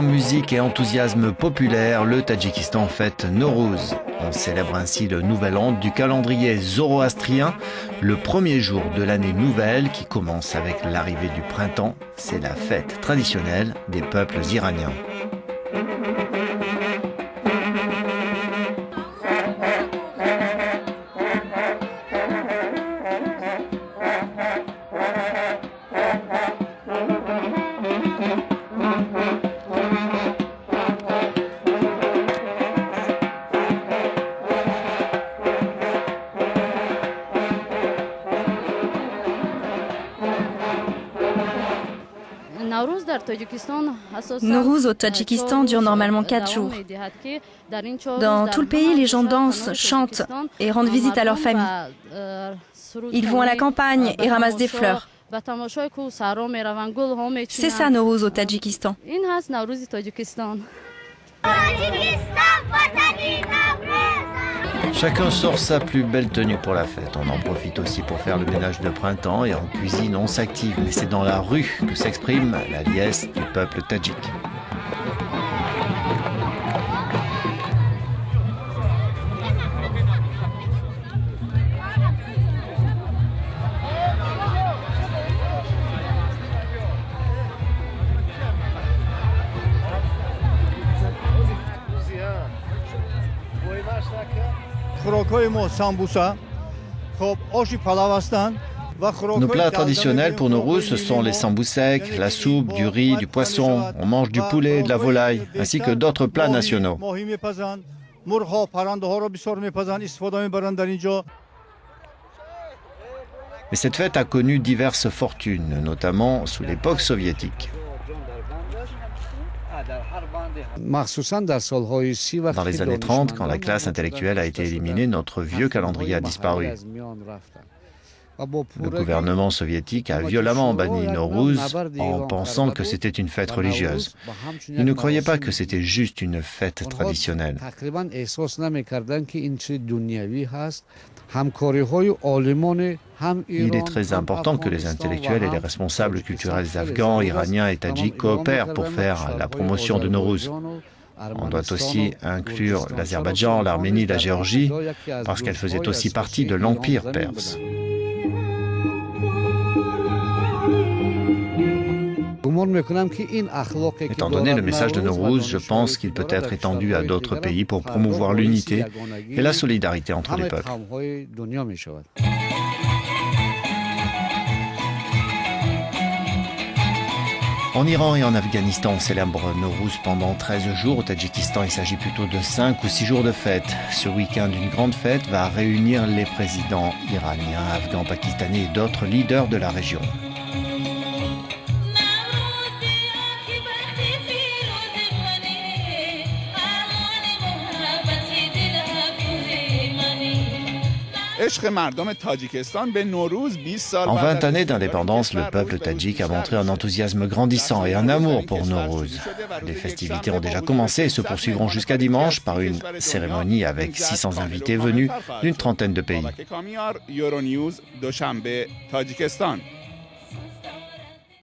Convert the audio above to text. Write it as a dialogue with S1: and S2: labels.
S1: musique et enthousiasme populaire, le Tadjikistan fête Nowruz. On célèbre ainsi le nouvel an du calendrier zoroastrien, le premier jour de l'année nouvelle qui commence avec l'arrivée du printemps. C'est la fête traditionnelle des peuples iraniens.
S2: Nowruz au Tadjikistan dure normalement 4 jours. Dans tout le pays, les gens dansent, chantent et rendent visite à leurs familles. Ils vont à la campagne et ramassent des fleurs. C'est ça Nowruz au Tadjikistan.
S1: Chacun sort sa plus belle tenue pour la fête. On en profite aussi pour faire le ménage de printemps et en cuisine on s'active. Mais c'est dans la rue que s'exprime la liesse du peuple tadjik. Nos plats traditionnels pour Nowruz, ce sont les sambouseks, la soupe, du riz, du poisson. On mange du poulet, de la volaille, ainsi que d'autres plats nationaux. Mais cette fête a connu diverses fortunes, notamment sous l'époque soviétique. Dans les années 30, quand la classe intellectuelle a été éliminée, notre vieux calendrier a disparu. Le gouvernement soviétique a violemment banni Nowruz en pensant que c'était une fête religieuse. Il ne croyait pas que c'était juste une fête traditionnelle. Il est très important que les intellectuels et les responsables culturels afghans, iraniens et tadjiks coopèrent pour faire la promotion de Nowruz. On doit aussi inclure l'Azerbaïdjan, l'Arménie, la Géorgie, parce qu'elles faisaient aussi partie de l'Empire perse. Étant donné le message de Nowruz, je pense qu'il peut être étendu à d'autres pays pour promouvoir l'unité et la solidarité entre les peuples. En Iran et en Afghanistan, on célèbre Nowruz pendant 13 jours. Au Tadjikistan, il s'agit plutôt de 5 ou 6 jours de fête. Ce week-end, une grande fête va réunir les présidents iraniens, afghans, pakistanais et d'autres leaders de la région. En 20 années d'indépendance, le peuple tadjik a montré un enthousiasme grandissant et un amour pour Nowruz. Les festivités ont déjà commencé et se poursuivront jusqu'à dimanche par une cérémonie avec 600 invités venus d'une trentaine de pays.